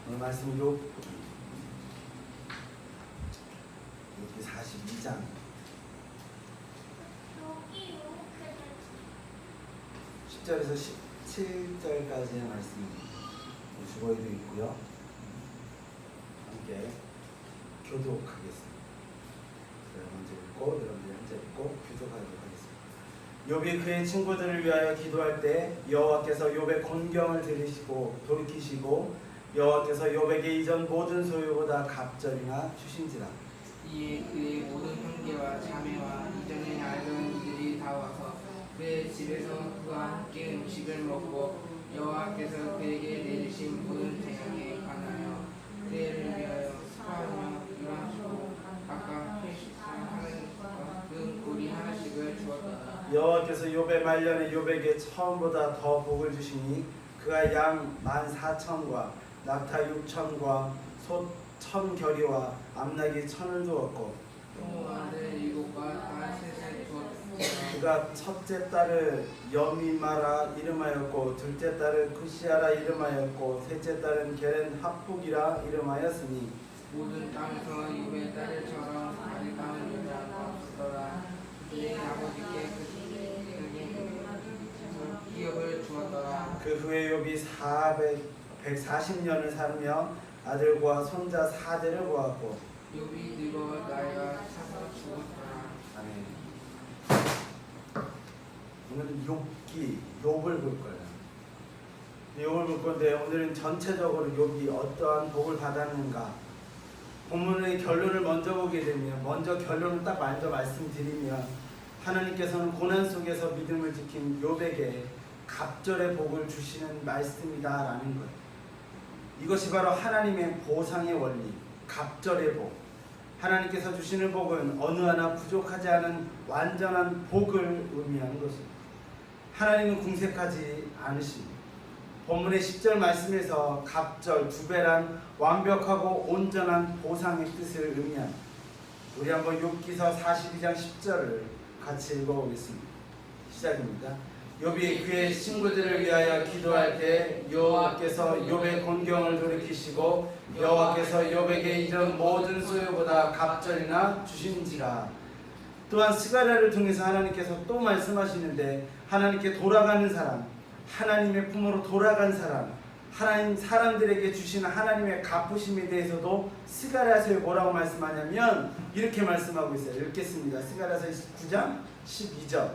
오늘 말씀 욥기 42장 10절에서 17절까지의 말씀 주보에도 있고요. 함께 교독하겠습니다. 먼저 읽고 여러분들이 함께 읽고 교독하도록 하겠습니다. 욥이 그의 친구들을 위하여 기도할 때 여호와께서 욥의 곤경을 들으시고 돌이키시고 여호와께서 욥에게 이전 모든 소유보다 갑절이나 주신지라. 이에 그의 모든 형제와 자매와 이전에 알던 이들이 다 와서 그의 집에서 그와 함께 음식을 먹고 여호와께서 그에게 내리신 모든 재앙에 관하여 그를 위하여 수고하며 일하시고 각각 하는 고리 하나씩을 주었다. 여호와께서 욥의 말년에 욥에게 처음보다 더 복을 주시니 그가 양 14,000과 낙타 6,000과 소 1,000겨리와 암나귀 1,000을 두었고 또 아들 7과 딸 3을 두었다. 그가 첫째 딸을 여미마라 이름하였고 둘째 딸을 쿠시아라 이름하였고 셋째 딸은 게렌 합북이라 이름하였으니 모든 땅에서 욥의 딸들처럼 아리따운 여자가 없었더라. 그의 아버지께 기업을 주었더라. 그 후에 욥이 140년을 살며 아들과 손자 4대를 보았고 욥이 늙어 나이가 차서 죽었더라. 아멘. 오늘은 욥을 볼 거예요. 욥을 볼 건데 오늘은 전체적으로 욥이 어떠한 복을 받았는가 본문의 결론을 먼저 보게 되면 먼저 결론을 딱 먼저 말씀드리면 하나님께서는 고난 속에서 믿음을 지킨 욥에게 갑절의 복을 주시는 말씀이다라는 거예요. 이것이 바로 하나님의 보상의 원리, 갑절의 복. 하나님께서 주시는 복은 어느 하나 부족하지 않은 완전한 복을 의미하는 것입니다. 하나님은 궁색하지 않으십니다. 본문의 10절 말씀에서 갑절, 두배란 완벽하고 온전한 보상의 뜻을 의미합니다. 우리 한번 욥기서 42장 10절을 같이 읽어보겠습니다. 시작입니다. 욥이 그의 친구들을 위하여 기도할 때 여호와께서 욥의 곤경을 돌이키시고 여호와께서 욥에게 이런 모든 소유보다 갑절이나 주신지라. 또한 스가랴를 통해서 하나님께서 또 말씀하시는데 하나님께 돌아가는 사람, 하나님의 품으로 돌아간 사람, 하나님 사람들에게 주시는 하나님의 갚으심에 대해서도 스가랴서에 뭐라고 말씀하냐면 이렇게 말씀하고 있어요. 읽겠습니다. 스가랴서 9장 12절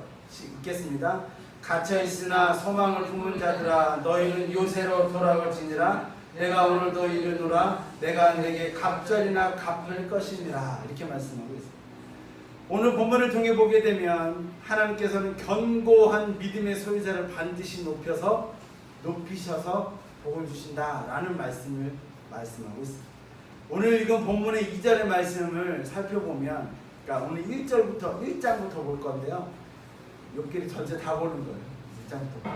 읽겠습니다. 갇혀있으나 소망을 품은 자들아 너희는 요새로 돌아갈지니라. 내가 오늘도 이르노라. 내가 내게 갑절이나 갚을 것이니라. 이렇게 말씀하고 있습니다. 오늘 본문을 통해 보게 되면 하나님께서는 견고한 믿음의 소유자를 반드시 높이셔서 복을 주신다라는 말씀을 말씀하고 있습니다. 오늘 읽은 본문의 2절의 말씀을 살펴보면 그러니까 오늘 1장부터 볼 건데요. 욥기를 전체 다 보는 거예요. 1장부터.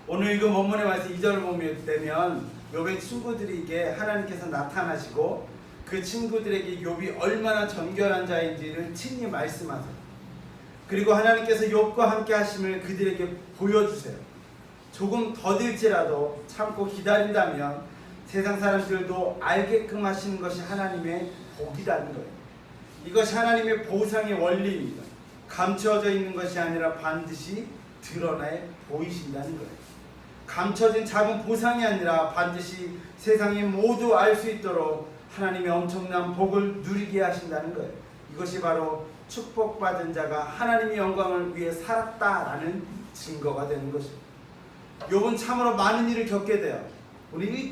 오늘 읽은 본문의 말씀 2절을 보면 되면 욥의 친구들에게 하나님께서 나타나시고 그 친구들에게 욥이 얼마나 정결한 자인지를 친히 말씀하세요. 그리고 하나님께서 욥과 함께 하심을 그들에게 보여주세요. 조금 더딜지라도 참고 기다린다면 세상 사람들도 알게끔 하시는 것이 하나님의 복이라는 거예요. 이것이 하나님의 보상의 원리입니다. 감추어져 있는 것이 아니라 반드시 드러나 보이신다는 거예요. 감춰진 작은 보상이 아니라 반드시 세상이 모두 알 수 있도록 하나님의 엄청난 복을 누리게 하신다는 거예요. 이것이 바로 축복받은 자가 하나님의 영광을 위해 살았다라는 증거가 되는 것입니다. 욥은 참으로 많은 일을 겪게 돼요. 우리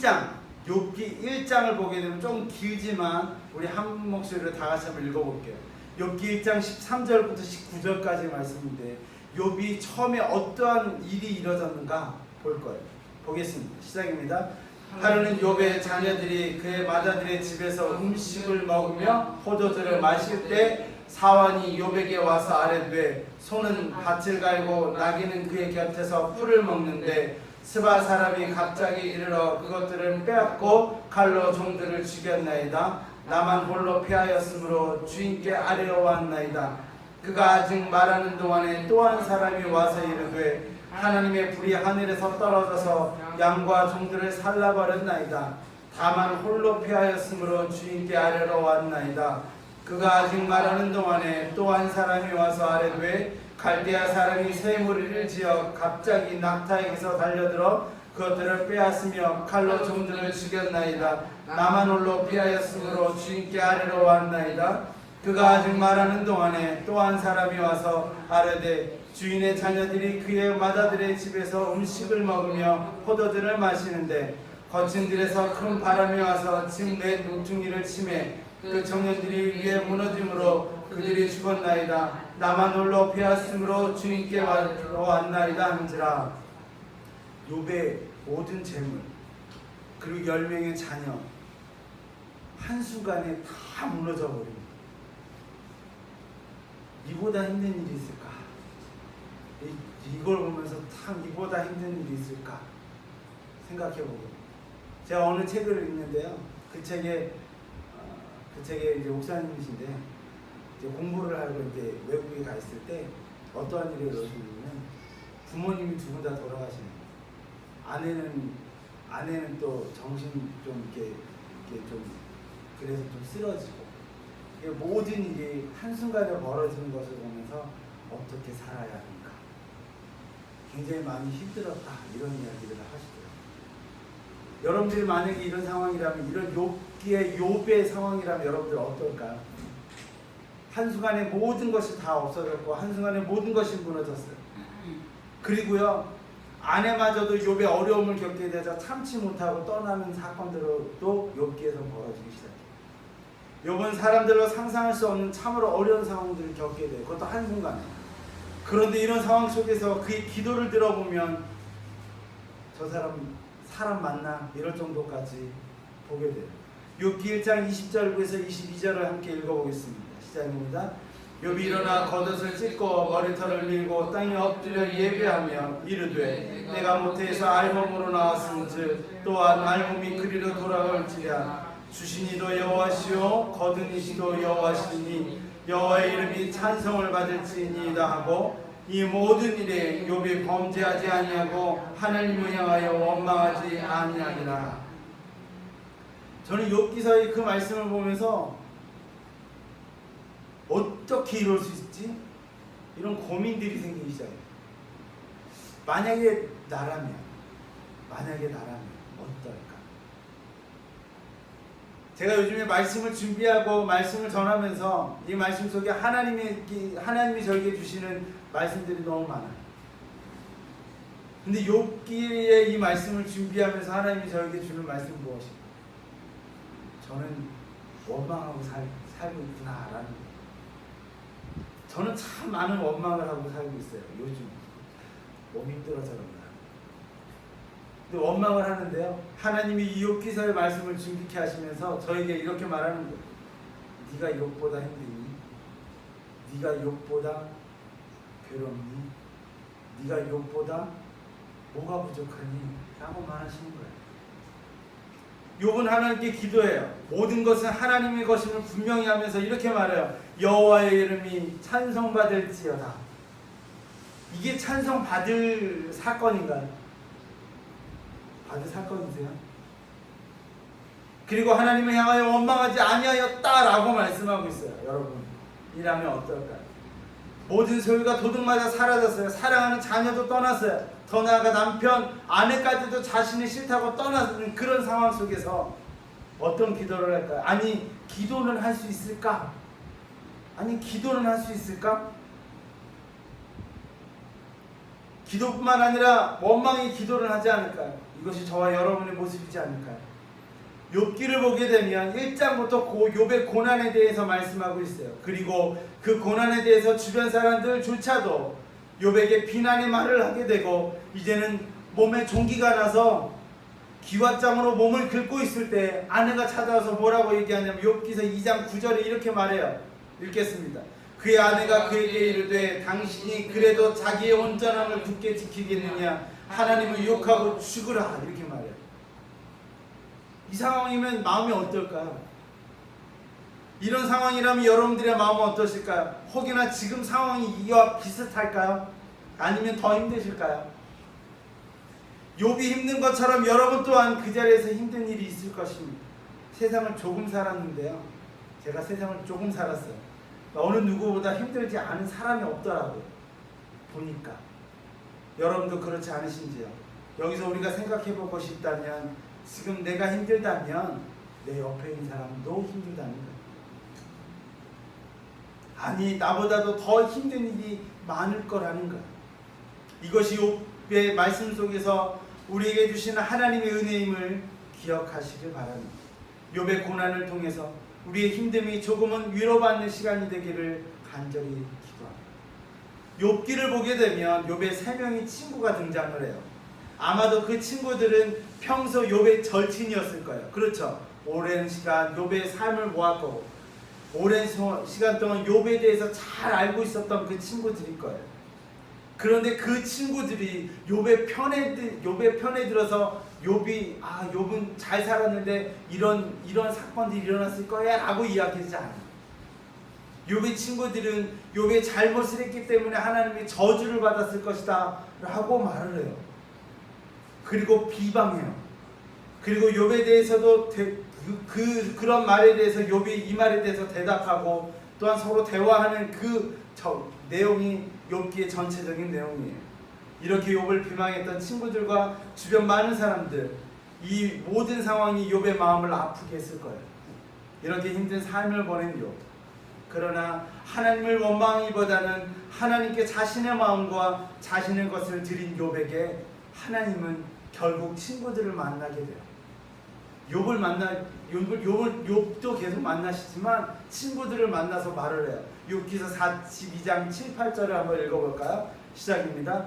욥기 1장을 보게 되면 좀 길지만 우리 한 목소리로 다 같이 한번 읽어볼게요. 욥기 1장 13절부터 19절까지 말씀인데 욥이 처음에 어떠한 일이 이루어졌는가 볼 거예요. 보겠습니다. 시작입니다. 하루는 욥의 자녀들이 그의 맏아들의 집에서 음식을 먹으며 포도주를 마실 때 사환이 욥에게 와서 아뢰되 소는 밭을 갈고 나귀는 그의 곁에서 풀을 먹는데 스바 사람이 갑자기 이르러 그것들을 빼앗고 칼로 종들을 죽였나이다. 나만 홀로 피하였으므로 주인께 아뢰어왔나이다. 그가 아직 말하는 동안에 또 한 사람이 와서 이르되 하나님의 불이 하늘에서 떨어져서 양과 종들을 살라버렸나이다. 다만 홀로 피하였으므로 주인께 아뢰러 왔나이다. 그가 아직 말하는 동안에 또 한 사람이 와서 아뢰되 갈대아 사람이 새 무리를 지어 갑자기 낙타에게서 달려들어 그것들을 빼앗으며 칼로 종들을 죽였나이다. 나만 홀로 피하였으므로 주인께 아뢰러 왔나이다. 그가 아직 말하는 동안에 또 한 사람이 와서 아뢰되 주인의 자녀들이 그의 맏아들의 집에서 음식을 먹으며 포도주를 마시는데 거친 들에서 큰 바람이 와서 집 내 노퉁이를 치매 그 청년들이 위에 무너짐으로 그들이 죽었나이다. 나만 홀로 피하였으므로 주인께 왔나이다 한지라. 욥의 모든 재물 그리고 10명의 자녀 한순간에 다 무너져 버립니다. 이보다 힘든 일이 있을까? 이걸 보면서 참 이보다 힘든 일이 있을까? 생각해보고 제가 어느 책을 읽는데요. 그 책에 이제 목사님이신데 이제 공부를 하고 이제 외국에 가 있을 때 어떠한 일이 일어나냐면 부모님이 두 분 다 돌아가시는 거예요. 아내는 또 정신 좀 이렇게 좀 그래서 좀 쓰러지고 모든 일이 한순간에 벌어지는 것을 보면서 어떻게 살아야 하는가 굉장히 많이 힘들었다 이런 이야기를 하시더라고요. 여러분들이 만약에 이런 상황이라면 이런 욥의 상황이라면 여러분들 어떨까요? 한순간에 모든 것이 다 없어졌고 한순간에 모든 것이 무너졌어요. 그리고요 아내마저도 욥의 어려움을 겪게 되자 참지 못하고 떠나는 사건들도 욥기에서 벌어지기 시작해요. 욥은 사람들로 상상할 수 없는 참으로 어려운 상황들을 겪게 돼요. 그것도 한순간에. 그런데 이런 상황 속에서 그의 기도를 들어보면 저 사람 맞나? 이럴 정도까지 보게 돼요. 욥기 1장 20절부터 22절을 함께 읽어보겠습니다. 시작입니다. 욥이 일어나 겉옷을 찢고 머리털을 밀고 땅에 엎드려 예배하며 이르되 내가 모태에서 알몸으로 나왔은즉 또한 알몸이 그리로 돌아올지랴. 주신이도 여호와시요 거듭이시도 여호와시니 여호와의 이름이 찬송을 받을지니이다 하고 이 모든 일에 욥이 범죄하지 아니하고 하나님을 향하여 원망하지 아니하니라. 저는 욥기서의 그 말씀을 보면서 어떻게 이럴 수 있지? 이런 고민들이 생기기 시작해요. 만약에 나라면 어떨까? 제가 요즘에 말씀을 준비하고 말씀을 전하면서 이 말씀 속에 하나님이 저에게 주시는 말씀들이 너무 많아요. 근데 욥기의 이 말씀을 준비하면서 하나님이 저에게 주는 말씀은 무엇일까? 저는 원망하고 살고 있구나라는 거예요. 저는 참 많은 원망을 하고 살고 있어요. 요즘 몸이 힘들어서 그런가. 근데 원망을 하는데요. 하나님이 이 욥기서의 말씀을 준비케 하시면서 저에게 이렇게 말하는 거예요. 네가 욥보다 힘드니? 네가 욥보다 괴롭니? 네가 욥보다 뭐가 부족하니? 라고 말하시는 거예요. 욥은 하나님께 기도해요. 모든 것은 하나님의 것임을 분명히 하면서 이렇게 말해요. 여호와의 이름이 찬송받을지어다. 이게 찬송받을 사건인가요? 받을 사건이세요? 그리고 하나님을 향하여 원망하지 아니하였다라고 말씀하고 있어요. 여러분 이라면 어떨까요? 모든 소유가 도둑맞아 사라졌어요. 사랑하는 자녀도 떠났어요. 더 나아가 남편, 아내까지도 자신이 싫다고 떠나는 그런 상황 속에서 어떤 기도를 할까요? 아니 기도는 할 수 있을까? 기도뿐만 아니라 원망의 기도를 하지 않을까요? 이것이 저와 여러분의 모습이지 않을까요? 욥기를 보게 되면 1장부터 욥의 고난에 대해서 말씀하고 있어요. 그리고 그 고난에 대해서 주변 사람들조차도 욥에게 비난의 말을 하게 되고 이제는 몸에 종기가 나서 기왓장으로 몸을 긁고 있을 때 아내가 찾아와서 뭐라고 얘기하냐면 욥기서 2장 9절에 이렇게 말해요. 읽겠습니다. 그의 아내가 그에게 이르되 당신이 그래도 자기의 온전함을 굳게 지키겠느냐? 하나님을 유혹하고 죽으라. 이렇게 말해요. 이 상황이면 마음이 어떨까요? 이런 상황이라면 여러분들의 마음은 어떠실까요? 혹여나 지금 상황이 이와 비슷할까요? 아니면 더 힘드실까요? 욥이 힘든 것처럼 여러분 또한 그 자리에서 힘든 일이 있을 것입니다. 세상을 조금 살았는데요, 제가 세상을 조금 살았어요. 어느 누구보다 힘들지 않은 사람이 없더라고요. 보니까 여러분도 그렇지 않으신지요? 여기서 우리가 생각해 볼 것이 있다면, 지금 내가 힘들다면 내 옆에 있는 사람도 힘들다는 거예요. 아니, 나보다도 더 힘든 일이 많을 거라는 거예요. 이것이 욥의 말씀 속에서 우리에게 주시는 하나님의 은혜임을 기억하시길 바랍니다. 욥의 고난을 통해서 우리의 힘듦이 조금은 위로받는 시간이 되기를 간절히 기도합니다. 욥기를 보게 되면 욥의 3명의 친구가 등장을 해요. 아마도 그 친구들은 평소 욥의 절친이었을 거예요. 그렇죠? 오랜 시간 욥의 삶을 모았고 오랜 시간 동안 욥에 대해서 잘 알고 있었던 그 친구들일 거예요. 그런데 그 친구들이 욥의 편에 들어서 욥은 잘 살았는데 이런 사건들이 일어났을 거야 라고 이야기하지 않아요. 욥의 친구들은 욥의 잘못을 했기 때문에 하나님이 저주를 받았을 것이다 라고 말을 해요. 그리고 비방해요. 그리고 욥에 대해서도 그런 말에 대해서 욥이 이 말에 대해서 대답하고, 또한 서로 대화하는 그 내용이 욥기의 전체적인 내용이에요. 이렇게 욥을 비방했던 친구들과 주변 많은 사람들, 이 모든 상황이 욥의 마음을 아프게 했을 거예요. 이렇게 힘든 삶을 보낸 욥. 그러나 하나님을 원망하기보다는 하나님께 자신의 마음과 자신의 것을 드린 욥에게 하나님은 결국 친구들을 만나게 돼요. 욥도 계속 만나시지만 친구들을 만나서 말을 해요. 욥기서 42장 7, 8절을 한번 읽어볼까요? 시작입니다.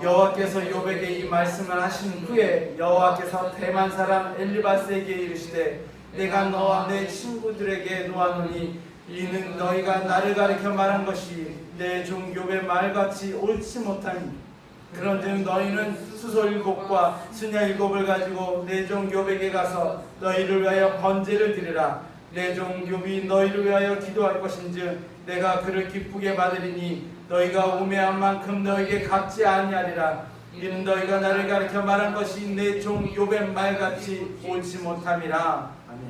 여호와께서 욥에게 이 말씀을 하신 후에 여호와께서 대만 사람 엘리바스에게 이르시되 내가 너와 내 친구들에게 노하노니 이는 너희가 나를 가리켜 말한 것이 내 종 욥의 말같이 옳지 못하니 그런즉 너희는 수소 7과 수녀 7을 가지고 내 종 욥에게 가서 너희를 위하여 번제를 드리라. 내 종 욥이 너희를 위하여 기도할 것인즉 내가 그를 기쁘게 받으리니 너희가 우매한 만큼 너희에게 갚지 아니하리라. 이는 너희가 나를 가리켜 말한 것이 내 종 욥의 말같이 옳지 못함이라. 아멘.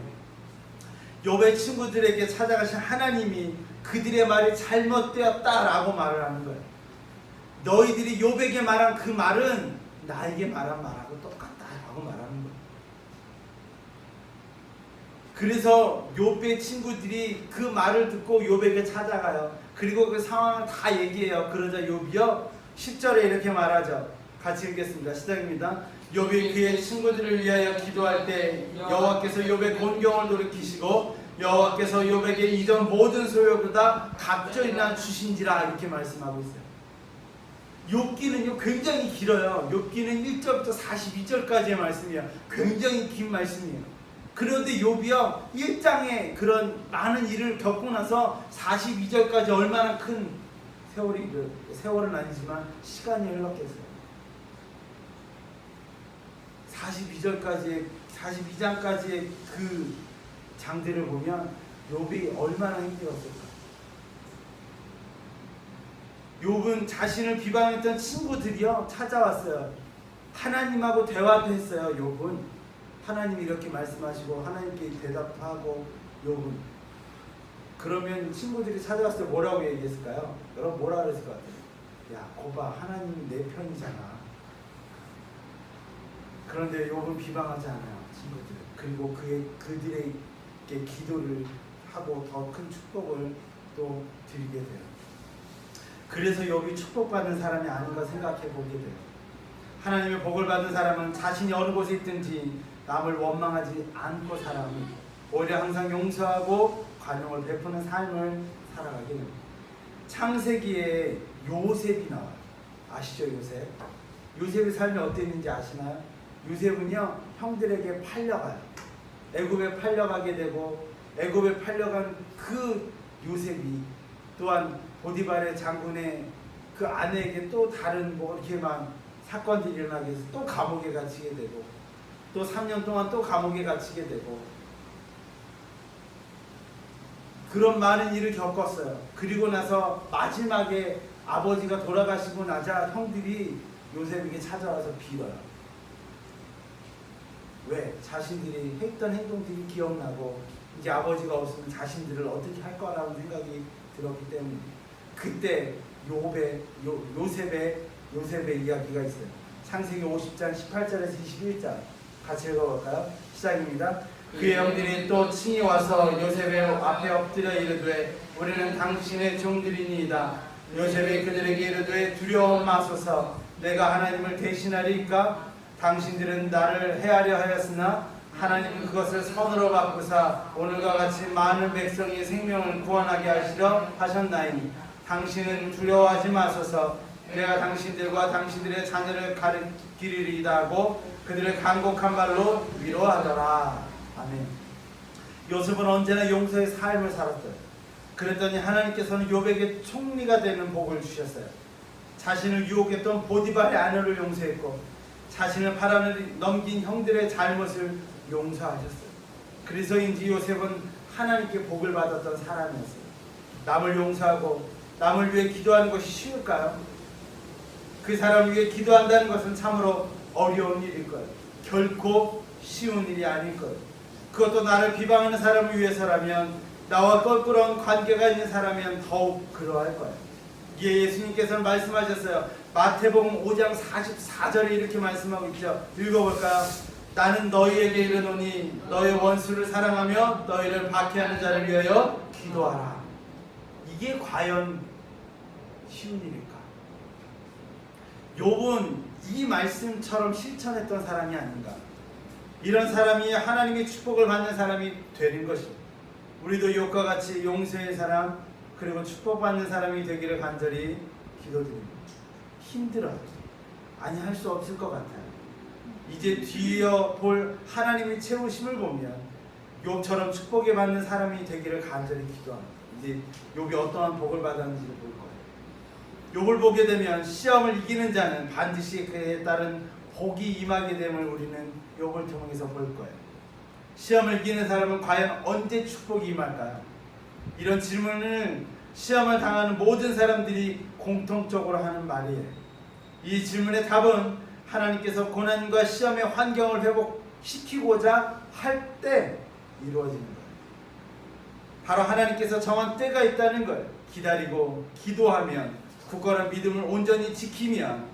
욥의 친구들에게 찾아가신 하나님이 그들의 말이 잘못되었다라고 말을 하는 거예요. 너희들이 욥에게 말한 그 말은 나에게 말한 말하고 똑같다라고 말하는 거예요. 그래서 욥의 친구들이 그 말을 듣고 욥에게 찾아가요. 그리고 그 상황을 다 얘기해요. 그러자 욥이요 10절에 이렇게 말하죠. 같이 읽겠습니다. 시작입니다. 욥이 그의 친구들을 위하여 기도할 때 여호와께서 욥의 곤경을 돌이키시고 여호와께서 욥에게 이전 모든 소욕보다 갑절이나 주신지라 이렇게 말씀하고 있어요. 욥기는요 굉장히 길어요. 욥기는 1절부터 42절까지의 말씀이에요. 굉장히 긴 말씀이에요. 그런데 욥이요 1장에 그런 많은 일을 겪고 나서 42절까지 얼마나 큰 세월은 아니지만 시간이 흘렀겠어요. 42장까지의 그 장들을 보면 욥이 얼마나 힘들었을까. 욥은 자신을 비방했던 친구들이요 찾아왔어요. 하나님하고 대화도 했어요. 욥은 하나님이 이렇게 말씀하시고 하나님께 대답하고 욥은 그러면 친구들이 찾아왔을 때 뭐라고 얘기했을까요? 여러분 뭐라 그랬을 것 같아요? 야 거봐 하나님이 내 편이잖아. 그런데 욥은 비방하지 않아요. 친구들. 그리고 그들에게 기도를 하고 더 큰 축복을 또 드리게 돼요. 그래서 욥이 축복받는 사람이 아닌가 생각해 보게 돼요. 하나님의 복을 받은 사람은 자신이 어느 곳에 있든지 남을 원망하지 않고 살아가며 오히려 항상 용서하고 관용을 베푸는 삶을 살아가게 됩니다. 창세기에 요셉이 나와요. 아시죠? 요셉의 삶이 어땠는지 아시나요? 요셉은요 형들에게 팔려가요. 애굽에 팔려가게 되고 애굽에 팔려간 그 요셉이 또한 보디발의 장군의 그 아내에게 또 다른 이렇게 막 사건들이 일어나게 해서 또 감옥에 갇히게 되고 또 3년 동안 또 감옥에 갇히게 되고 그런 많은 일을 겪었어요. 그리고 나서 마지막에 아버지가 돌아가시고 나자 형들이 요셉에게 찾아와서 빌어요. 왜? 자신들이 했던 행동들이 기억나고 이제 아버지가 없으면 자신들을 어떻게 할 거라는 생각이 들었기 때문에 그때 요셉의 이야기가 있어요. 창세기 50장 18절에서 21절 같이 읽어볼까요? 시작입니다. 그의 형들이 또 친히 와서 요셉의 앞에 엎드려 이르되 우리는 당신의 종들이니이다. 요셉이 그들에게 이르되 두려워 마소서. 내가 하나님을 대신하리이까? 당신들은 나를 해하려 하였으나 하나님은 그것을 선으로 바꾸사 오늘과 같이 많은 백성의 생명을 구원하게 하시려 하셨나이니 당신은 두려워하지 마소서. 내가 당신들과 당신들의 자녀를 가르치리이다 하고 그들을 간곡한 말로 위로하더라. 아멘. 요셉은 언제나 용서의 삶을 살았어요. 그랬더니 하나님께서는 욥에게 총리가 되는 복을 주셨어요. 자신을 유혹했던 보디발의 아내를 용서했고 자신을 바람을 넘긴 형들의 잘못을 용서하셨어요. 그래서인지 요셉은 하나님께 복을 받았던 사람이었어요. 남을 용서하고 남을 위해 기도하는 것이 쉬울까요? 그 사람을 위해 기도한다는 것은 참으로 어려운 일일 거예요. 결코 쉬운 일이 아닐 거예요. 그것도 나를 비방하는 사람을 위해서라면, 나와 껄끄러운 관계가 있는 사람이면 더욱 그러할 거예요. 이에 예수님께서는 말씀하셨어요. 마태복음 5장 44절에 이렇게 말씀하고 있죠. 읽어볼까요? 나는 너희에게 이르노니 너희 원수를 사랑하며 너희를 박해하는 자를 위하여 기도하라. 이게 과연 쉬운 일일까? 욥은 이 말씀처럼 실천했던 사람이 아닌가. 이런 사람이 하나님의 축복을 받는 사람이 되는 것입니다. 우리도 욥과 같이 용서의 사람 그리고 축복받는 사람이 되기를 간절히 기도드립니다. 힘들어요. 아니 할 수 없을 것 같아요. 이제 뒤이어 볼 하나님의 채우심을 보면 욥처럼 축복에 받는 사람이 되기를 간절히 기도합니다. 이제 욥이 어떠한 복을 받았는지를 볼 거예요. 욥을 보게 되면 시험을 이기는 자는 반드시 그에 따른 복이 임하게 됨을 우리는 욥을 통해서 볼 거예요. 시험을 이기는 사람은 과연 언제 축복이 임할까요? 이런 질문을 시험을 당하는 모든 사람들이 공통적으로 하는 말이에요. 이 질문의 답은 하나님께서 고난과 시험의 환경을 회복시키고자 할 때 이루어지는 거예요. 바로 하나님께서 정한 때가 있다는 걸 기다리고 기도하면 굳건한 믿음을 온전히 지키면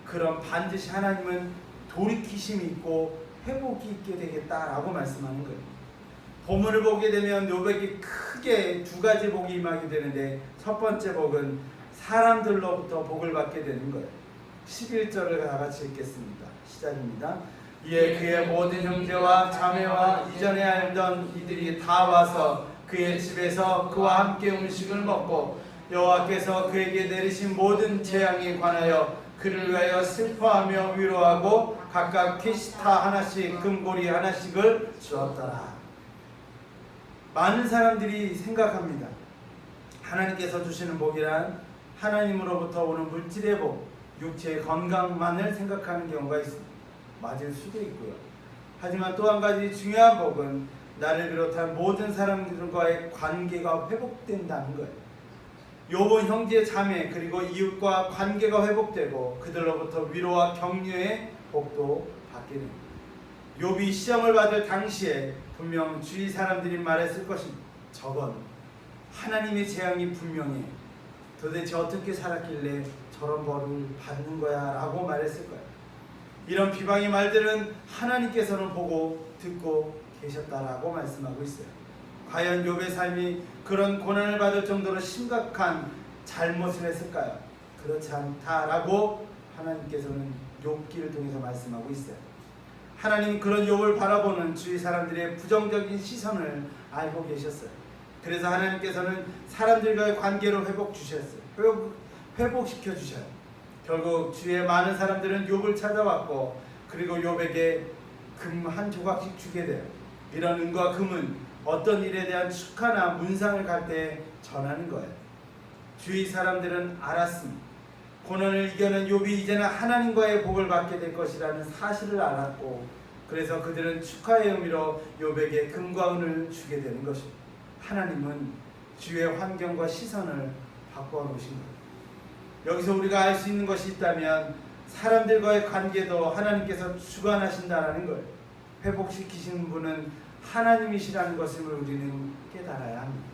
그럼 반드시 하나님은 돌이키심이 있고 회복이 있게 되겠다라고 말씀하는 거예요. 본문을 보게 되면 욥에게 크게 두 가지 복이 임하게 되는데 첫 번째 복은 사람들로부터 복을 받게 되는 거예요. 11절을 다 같이 읽겠습니다. 시작입니다. 이에 그의 모든 형제와 자매와 이전에 알던 이들이 다 와서 그의 집에서 그와 함께 음식을 먹고 여호와께서 그에게 내리신 모든 재앙에 관하여 그를 위하여 슬퍼하며 위로하고 각각 키시타 하나씩 금고리 하나씩을 주었더라. 많은 사람들이 생각합니다. 하나님께서 주시는 복이란 하나님으로부터 오는 물질의 복, 육체의 건강만을 생각하는 경우가 있습니다. 맞을 수도 있고요. 하지만 또 한 가지 중요한 복은 나를 비롯한 모든 사람들과의 관계가 회복된다는 거예요. 욥은 형제 자매 그리고 이웃과 관계가 회복되고 그들로부터 위로와 격려의 복도 받게 됩니다. 욥이 시험을 받을 당시에 분명 주위 사람들이 말했을 것입니다. 저건 하나님의 재앙이 분명해. 도대체 어떻게 살았길래 저런 벌을 받는 거야 라고 말했을 거예요. 이런 비방의 말들은 하나님께서는 보고 듣고 계셨다라고 말씀하고 있어요. 과연 욥의 삶이 그런 고난을 받을 정도로 심각한 잘못을 했을까요? 그렇지 않다라고 하나님께서는 욥기를 통해서 말씀하고 있어요. 하나님은 그런 욥을 바라보는 주위 사람들의 부정적인 시선을 알고 계셨어요. 그래서 하나님께서는 사람들과의 관계를 회복시켜 주셔요. 결국 주위의 많은 사람들은 욥을 찾아왔고 그리고 욥에게 금 한 조각씩 주게 돼요. 이런 은과 금은 어떤 일에 대한 축하나 문상을 갈 때 전하는 거예요. 주위 사람들은 알았습니다. 고난을 이겨낸 욥이 이제는 하나님과의 복을 받게 될 것이라는 사실을 알았고 그래서 그들은 축하의 의미로 욥에게 금과 은을 주게 되는 것입니다. 하나님은 주위의 환경과 시선을 바꿔 놓으신 거예요. 여기서 우리가 알 수 있는 것이 있다면 사람들과의 관계도 하나님께서 주관하신다는 거예요. 회복시키시는 분은 하나님이시라는 것을 우리는 깨달아야 합니다.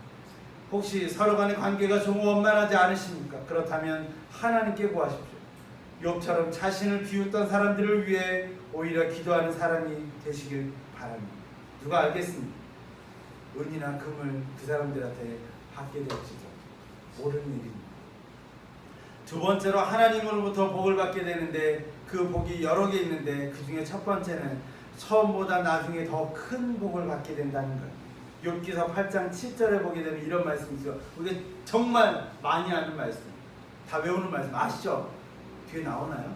혹시 서로 간의 관계가 좀 원만하지 않으십니까? 그렇다면 하나님께 구하십시오. 욥처럼 자신을 비웃던 사람들을 위해 오히려 기도하는 사람이 되시길 바랍니다. 누가 알겠습니까? 은이나 금을 그 사람들한테 받게 될지도 모르는 일입니다. 두 번째로 하나님으로부터 복을 받게 되는데 그 복이 여러 개 있는데 그 중에 첫 번째는 처음보다 나중에 더 큰 복을 받게 된다는 거예요. 욥기서 8장 7절에 보게 되면 이런 말씀이죠. 우리가 정말 많이 아는 말씀, 다 외우는 말씀 아시죠? 뒤에 나오나요?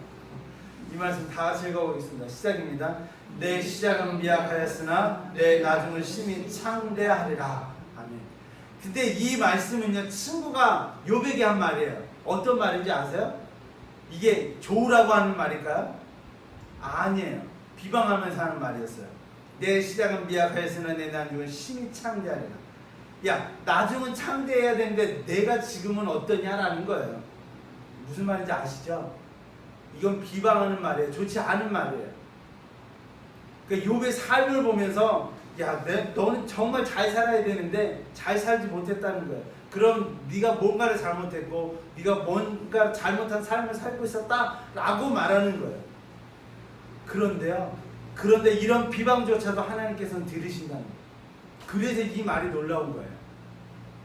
이 말씀 다 같이 읽어보겠습니다. 시작입니다. 내 시작은 미약하였으나 내 나중은 심히 창대하리라. 아멘. 근데 이 말씀은요, 친구가 욥에게 한 말이에요. 어떤 말인지 아세요? 이게 좋으라고 하는 말일까요? 아니에요. 비방하면서 하는 말이었어요. 내 시작은 미약하였으나 내 나중은 심히 창대하리라. 야, 나중은 창대해야 되는데 내가 지금은 어떠냐라는 거예요. 무슨 말인지 아시죠? 이건 비방하는 말이에요. 좋지 않은 말이에요. 그러니까 욥의 삶을 보면서 야, 너는 정말 잘 살아야 되는데 잘 살지 못했다는 거예요. 그럼 네가 뭔가를 잘못했고 네가 뭔가 잘못한 삶을 살고 있었다라고 말하는 거예요. 그런데 이런 비방조차도 하나님께서는 들으신다는 거예요. 그래서 이 말이 놀라운 거예요.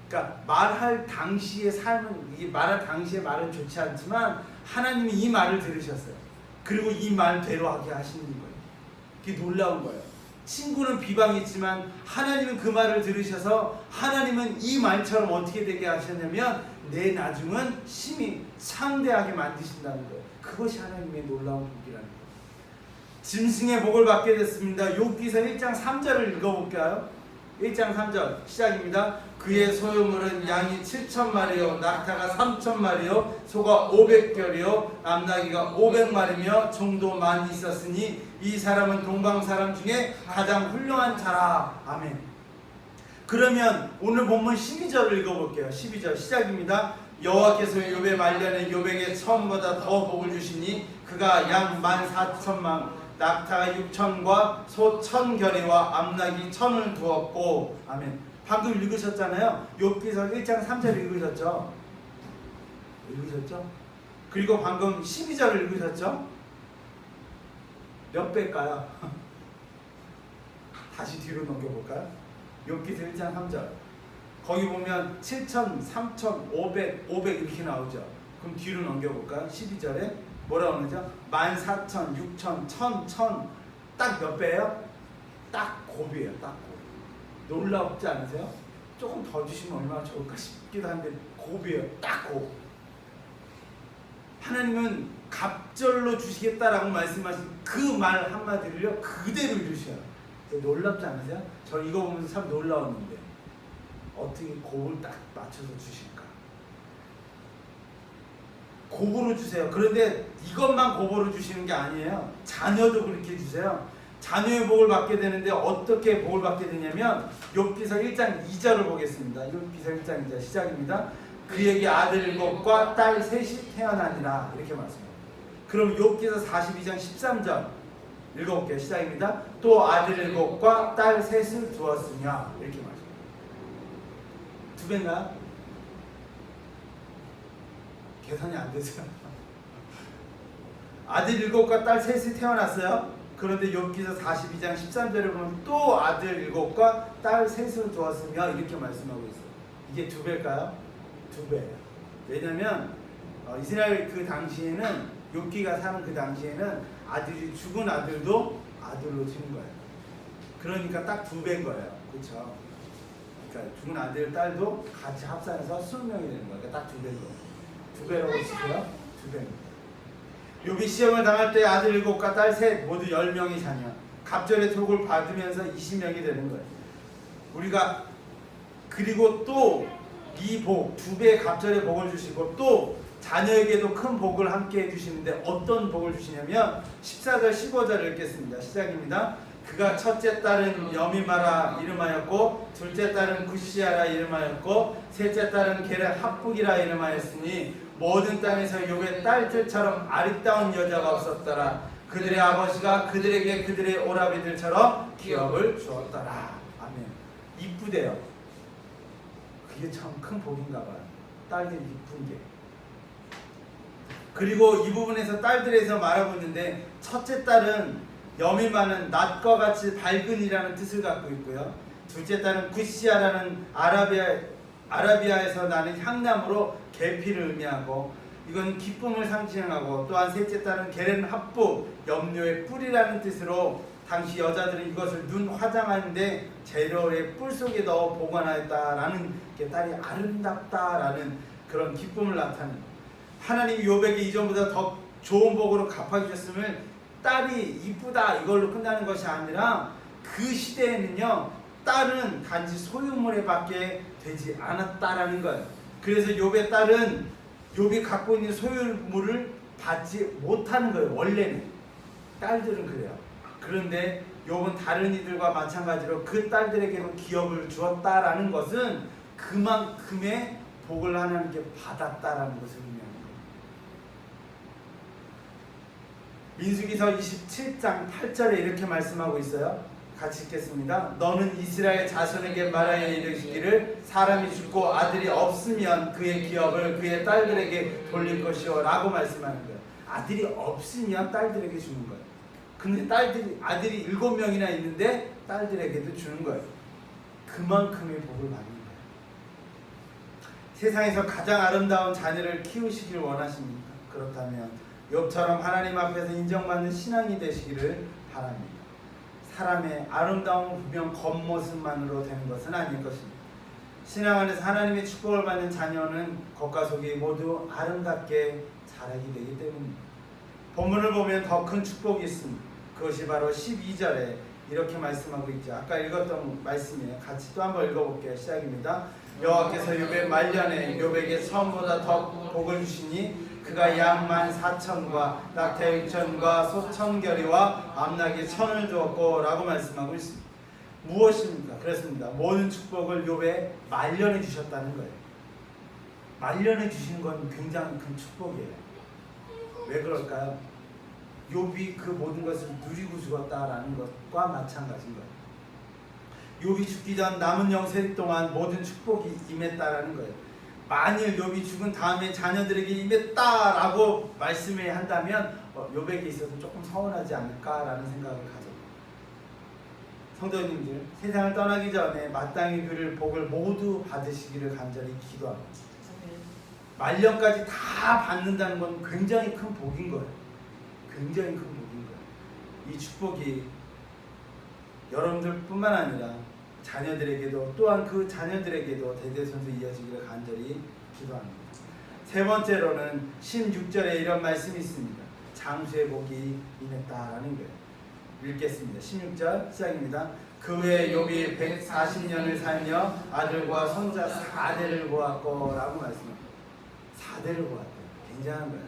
그러니까 말할 당시의 삶은, 이게 말할 당시의 말은 좋지 않지만 하나님이 이 말을 들으셨어요. 그리고 이 말대로 하게 하시는 거예요. 그게 놀라운 거예요. 친구는 비방했지만 하나님은 그 말을 들으셔서 하나님은 이 말처럼 어떻게 되게 하셨냐면 내 나중은 심히 창대하게 만드신다는 거예요. 그것이 하나님의 놀라운 복이라는 거예요. 짐승의 복을 받게 됐습니다. 욥기서 1장 3절을 읽어볼까요? 1장 3절 시작입니다. 그의 소유물은 양이 7,000마리요 낙타가 3,000마리요 소가 500결이요 암나귀가 500마리며 종도 많이 있었으니 이 사람은 동방 사람 중에 가장 훌륭한 자라. 아멘. 그러면 오늘 본문 12절을 읽어볼게요. 12절 시작입니다. 여호와께서 욥의 말년에 욥에게 처음보다 더 복을 주시니 그가 양 14,000만 낙타가 6,000과 소 1,000결이와 암나귀 1,000을 두었고. 아멘. 방금 읽으셨잖아요. 욥기서 1장 3절 읽으셨죠? 그리고 방금 12절을 읽으셨죠? 몇 배일까요? 다시 뒤로 넘겨볼까요? 욥기서 1장 3절 거기 보면 7,000, 3,000, 500, 500 이렇게 나오죠. 그럼 뒤로 넘겨볼까요? 12절에 뭐라고 하죠? 14,000, 6,000, 1,000 딱 몇 배예요? 딱 곱이에요. 딱 곱. 놀랍지 않으세요? 조금 더 주시면 얼마나 좋을까 싶기도 한데 곱이에요. 딱 곱. 하나님은 갑절로 주시겠다라고 말씀하신 그 말 한마디를요 그대로 주셔요. 놀랍지 않으세요? 저 이거 보면서 참 놀라웠는데 어떻게 곱을 딱 맞춰서 주실까? 곱으로 주세요. 그런데 이것만 곱으로 주시는 게 아니에요. 자녀도 그렇게 주세요. 자녀의 복을 받게 되는데 어떻게 복을 받게 되냐면 욥기서 1장 2절을 보겠습니다. 욥기서 1장 2절 시작입니다. 그에게 아들 7과 딸 3이 태어나니라. 이렇게 말씀합니다. 그럼 욥기서 42장 13절 읽어볼게요. 시작입니다. 또 아들 7과 딸 3을 두었으며. 이렇게 말씀합니다. 두 배인가요? 계산이 안 되세요? 아들 7과 딸 3이 태어났어요. 그런데 욥기서 42장 13절에 보면 또 아들 7과 딸 3을 두었으며 이렇게 말씀하고 있어요. 이게 두 배일까요? 두 배예요. 왜냐하면 이스라엘 그 당시에는 욥기가 사는 그 당시에는 아들이 죽은 아들도 아들로 지는 거예요. 그러니까 딱 두 배인 거예요. 그렇죠? 그러니까 죽은 아들 딸도 같이 합산해서 20명이 되는 거예요. 그러니까 딱 두 배인 거예요. 두 배라고 있으세요? 두 배입니다. 욥이 시험을 당할 때 아들 7과 딸 3 모두 10명이 자녀 갑절의 복을 받으면서 20명이 되는 거예요. 우리가 그리고 또 이 복, 두 배의 갑절의 복을 주시고 또 자녀에게도 큰 복을 함께 해주시는데 어떤 복을 주시냐면 14절 15절을 읽겠습니다. 시작입니다. 그가 첫째 딸은 여미마라 이름하였고 둘째 딸은 구시아라 이름하였고 셋째 딸은 게레 합북이라 이름하였으니 모든 땅에서 욥의 딸들처럼 아리따운 여자가 없었더라. 그들의 아버지가 그들에게 그들의 오라비들처럼 기업을 주었더라. 아멘. 이쁘대요. 그게 참 큰 복인가 봐요. 딸들이 이쁜 게. 그리고 이 부분에서 딸들에서 말하고 있는데, 첫째 딸은 염이 많은 낫과 같이 밝은이라는 뜻을 갖고 있고요. 둘째 딸은 구시아라는 아라비아에서 나는 향나무로 계피를 의미하고, 이건 기쁨을 상징하고, 또한 셋째 딸은 게렌 합부, 염료의 뿔이라는 뜻으로 당시 여자들은 이것을 눈 화장하는데 재료의 뿔 속에 넣어 보관하였다라는 게 딸이 아름답다라는 그런 기쁨을 나타내는 거예요. 하나님이 욥에게 이전보다 더 좋은 복으로 갚아주셨음을 딸이 이쁘다 이걸로 끝나는 것이 아니라, 그 시대에는요 딸은 단지 소유물에 밖에 되지 않았다라는 거예요. 그래서 욥의 딸은 욥이 갖고 있는 소유물을 받지 못하는 거예요. 원래는 딸들은 그래요. 그런데 욥은 다른 이들과 마찬가지로 그 딸들에게도 기업을 주었다라는 것은 그만큼의 복을 하나님께 받았다라는 것을 의미합니다. 민수기서 27장 8절에 이렇게 말씀하고 있어요. 같이 읽겠습니다. 너는 이스라엘 자손에게 말하여 이르시기를 사람이 죽고 아들이 없으면 그의 기업을 그의 딸들에게 돌릴 것이요 라고 말씀하는 거예요. 아들이 없으면 딸들에게 주는 거예요. 근데 아들이 7명이나 있는데 딸들에게도 주는 거예요. 그만큼의 복을 받는 거예요. 세상에서 가장 아름다운 자녀를 키우시길 원하십니까? 그렇다면 욥처럼 하나님 앞에서 인정받는 신앙이 되시기를 바랍니다. 사람의 아름다움은 분명 겉모습만으로 되는 것은 아닐 것입니다. 신앙 안에서 하나님의 축복을 받는 자녀는 겉과 속이 모두 아름답게 자라게 되기 때문입니다. 본문을 보면 더 큰 축복이 있습니다. 그것이 바로 12절에 이렇게 말씀하고 있죠. 아까 읽었던 말씀이에요. 같이 또 한번 읽어볼게요. 시작입니다. 여호와께서 욥의 말년에 욥에게 처음보다 더 복을 주시니 그가 양 14,000과 낙타 6,000과 소 1,000결이와 암나귀 1,000을 주었고 라고 말씀하고 있습니다. 무엇입니까? 그렇습니다. 모든 축복을 욥의 말년에 주셨다는 거예요. 말년에 주신 건 굉장히 큰 축복이에요. 왜 그럴까요? 욥이 그 모든 것을 누리고 죽었다라는 것과 마찬가지인 거예요. 욥이 죽기 전 남은 영생 동안 모든 축복이 임했다라는 거예요. 만일 욥이 죽은 다음에 자녀들에게 임했다라고 말씀을 한다면 욥에게 있어서 조금 서운하지 않을까라는 생각을 가져요. 성도님들, 세상을 떠나기 전에 마땅히 누릴 복을 모두 받으시기를 간절히 기도합니다. 말년까지 다 받는다는 건 굉장히 큰 복인 거예요. 굉장히 큰 복인 거예요. 이 축복이 여러분들뿐만 아니라 자녀들에게도, 또한 그 자녀들에게도 대대손손 이어지기를 간절히 기도합니다. 세 번째로는 16절에 이런 말씀이 있습니다. 장수의 복이 임했다라는 거예요. 읽겠습니다. 16절 시작입니다. 그 후에 욥이 140년을 살며 아들과 손자 4대를 보았고 라고 말씀합니다. 4대를 보았대요. 굉장한 거예요.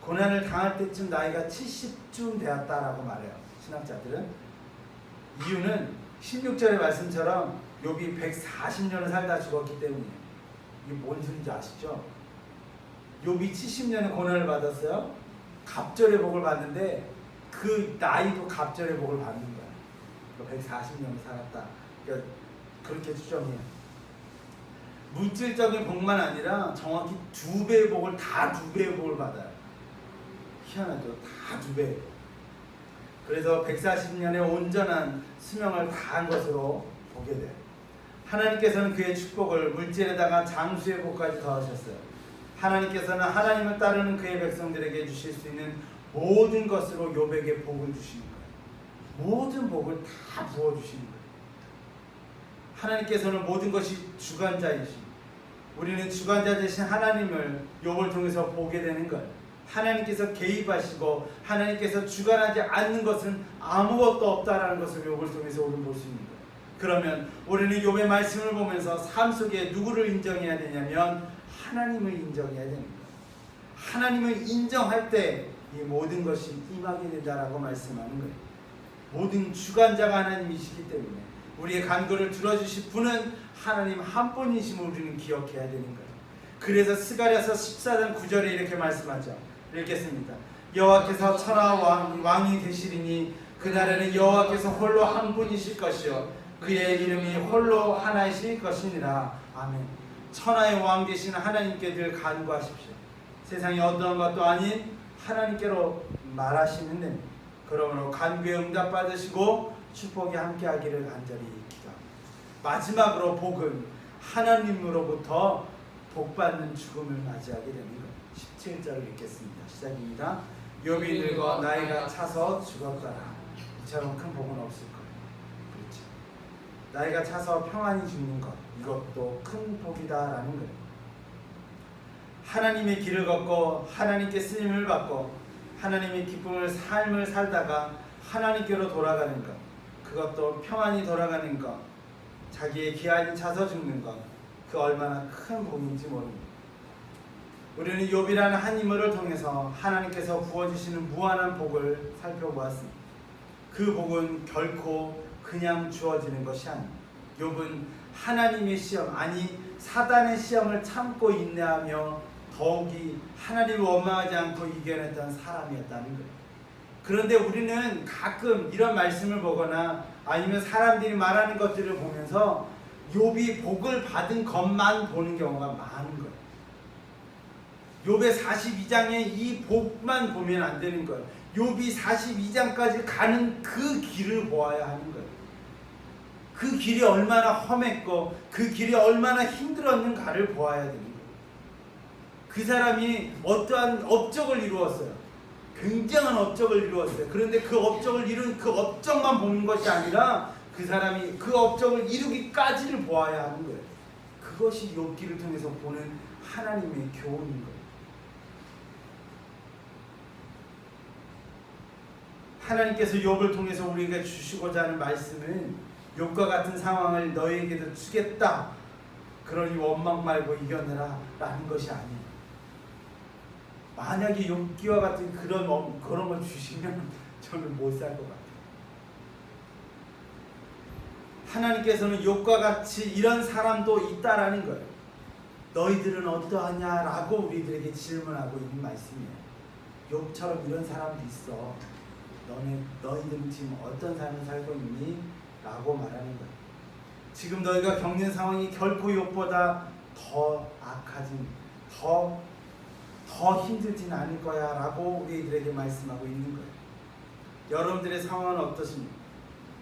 고난을 당할 때쯤 나이가 70쯤 되었다라고 말해요. 신학자들은. 이유는 16절의 말씀처럼 욥이 140년을 살다 죽었기 때문이에요. 이게 뭔 소리인지 아시죠? 욥이 70년의 고난을 받았어요. 갑절의 복을 받는데 그 나이도 갑절의 복을 받는 거야. 140년을 살았다. 그러니까 그렇게 추정해요. 물질적인 복만 아니라 정확히 2배의 복을, 다 2배의 복을 받아요. 희한하죠? 다 2배. 그래서 140년의 온전한 수명을 다한 것으로 보게 돼요. 하나님께서는 그의 축복을 물질에다가 장수의 복까지 더하셨어요. 하나님께서는 하나님을 따르는 그의 백성들에게 주실 수 있는 모든 것으로 욥에게 복을 주시는 거예요. 모든 복을 다 부어주시는 거예요. 하나님께서는 모든 것이 주관자이시고 우리는 주관자 되신 하나님을 욥을 통해서 보게 되는 거예요. 하나님께서 개입하시고 하나님께서 주관하지 않는 것은 아무것도 없다라는 것을 욥을 통해서 우리는 볼 수 있는 거예요. 그러면 우리는 욥의 말씀을 보면서 삶 속에 누구를 인정해야 되냐면 하나님을 인정해야 되는 거예요. 하나님을 인정할 때 이 모든 것이 임하게 된다라고 말씀하는 거예요. 모든 주관자가 하나님이시기 때문에 우리의 간구를 들어주실 분은 하나님 한 분이심을 우리는 기억해야 되는 거예요. 그래서 스가랴서 14장 9절에 이렇게 말씀하죠. 읽겠습니다. 여호와께서 천하 왕이 되시리니 그날에는 여호와께서 홀로 한 분이실 것이요 그의 이름이 홀로 하나이실 것이니라. 아멘. 천하의 왕 되신 하나님께 늘 간구하십시오. 세상에 어떤 것도 아닌 하나님께로 말하시는 됩니다. 그러므로 간구에 응답받으시고 축복이 함께하기를 간절히 기도합니다. 마지막으로 복은 하나님으로부터 복받는 죽음을 맞이하게 되는 것. 17절을 읽겠습니다. 시작입니다. 욥이 늙어 나이가 차서 죽었더라. 이처럼 큰 복은 없을 거예요. 그렇죠. 나이가 차서 평안히 죽는 것, 이것도 큰 복이다라는 거예요. 하나님의 길을 걷고 하나님께 쓰임을 받고 하나님의 기쁨을 삶을 살다가 하나님께로 돌아가는 것, 그것도 평안히 돌아가는 것, 자기의 기한이 차서 죽는 것, 그 얼마나 큰 복인지 모릅니다. 우리는 욥이라는 한 인물을 통해서 하나님께서 부어주시는 무한한 복을 살펴보았습니다. 그 복은 결코 그냥 주어지는 것이 아닙니다. 욥은 하나님의 시험, 아니 사단의 시험을 참고 인내하며 더욱이 하나님을 원망하지 않고 이겨냈던 사람이었다는 거예요. 그런데 우리는 가끔 이런 말씀을 보거나 아니면 사람들이 말하는 것들을 보면서 욥이 복을 받은 것만 보는 경우가 많은 거예요. 욥의 42장에 이 복만 보면 안 되는 거예요. 욥이 42장까지 가는 그 길을 보아야 하는 거예요. 그 길이 얼마나 험했고 그 길이 얼마나 힘들었는가를 보아야 되는 거예요. 그 사람이 어떠한 업적을 이루었어요. 굉장한 업적을 이루었어요. 그런데 그 업적을 이룬 그 업적만 보는 것이 아니라 그 사람이 그 업적을 이루기까지를 보아야 하는 거예요. 그것이 욥기를 통해서 보는 하나님의 교훈인 거예요. 하나님께서 욥을 통해서 우리에게 주시고자 하는 말씀은 욥과 같은 상황을 너희에게도 주겠다. 그러니 원망 말고 이겨내라 라는 것이 아니에요. 만약에 욥기와 같은 그런 걸 주시면 저는 못 살 것 같아요. 하나님께서는 욥과 같이 이런 사람도 있다라는 거예요. 너희들은 어떠하냐라고 우리들에게 질문하고 있는 말씀이에요. 욥처럼 이런 사람도 있어. 너희들은 지금 어떤 삶을 살고 있니? 라고 말하는 거예요. 지금 너희가 겪는 상황이 결코 욥보다 더 악하진, 더 힘들진 않을 거야 라고 우리들에게 말씀하고 있는 거예요. 여러분들의 상황은 어떠십니까?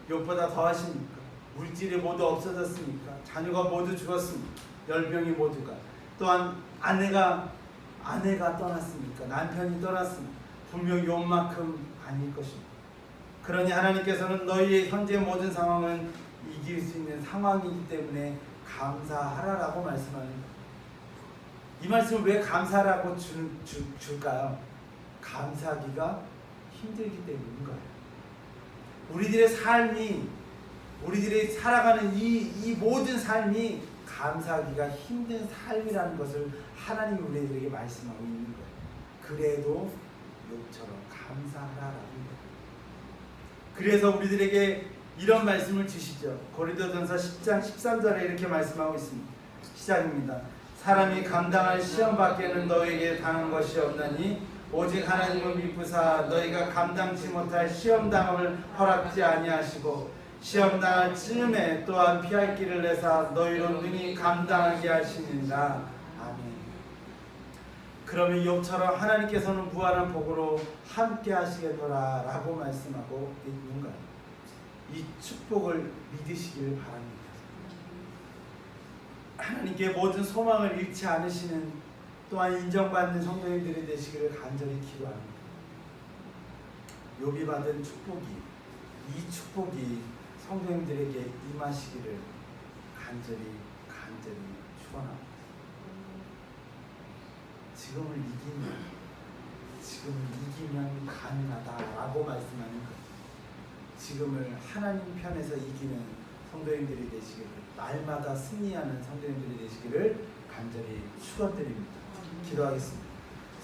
욥보다 더 하십니까? 물질이 모두 없어졌습니까? 자녀가 모두 죽었습니까? 열병이 모두가. 또한 아내가 떠났습니까? 남편이 떠났습니까? 분명 욥만큼 아닐 것입니다. 그러니 하나님께서는 너희의 현재 모든 상황은 이길 수 있는 상황이기 때문에 감사하라라고 말씀하는 거예요. 이 말씀을 왜 감사라고 줄까요? 감사하기가 힘들기 때문인 거예요. 우리들이 살아가는 이 모든 삶이 감사하기가 힘든 삶이라는 것을 하나님이 우리들에게 말씀하고 있는 거예요. 그래도 욥처럼 감사하라라는 거예요. 그래서 우리들에게 이런 말씀을 주시죠. 고린도전서 10장 13절에 이렇게 말씀하고 있습니다. 시작입니다. 사람이 감당할 시험 밖에는 너에게 당한 것이 없나니 오직 하나님은 미쁘사 너희가 감당치 못할 시험당함을 허락지 아니하시고 시험당할 즈음에 또한 피할 길을 내사 너희로 능히 감당하게 하시니라. 아멘. 그러면 욥처럼 하나님께서는 무한한 복으로 함께 하시겠노라 라고 말씀하고 있는 거예요. 이 축복을 믿으시길 바랍니다. 하나님께 모든 소망을 잃지 않으시는 또한 인정받는 성도님들이 되시기를 간절히 기도합니다. 욥이 받은 축복이, 이 축복이 성도님들에게 임하시기를 간절히 축원합니다. 지금을 이기면 가능하다라고 말씀하는 것. 지금을 하나님 편에서 이기는 성도님들이 되시기를, 날마다 승리하는 성도님들이 되시기를 간절히 축원드립니다. 기도하겠습니다.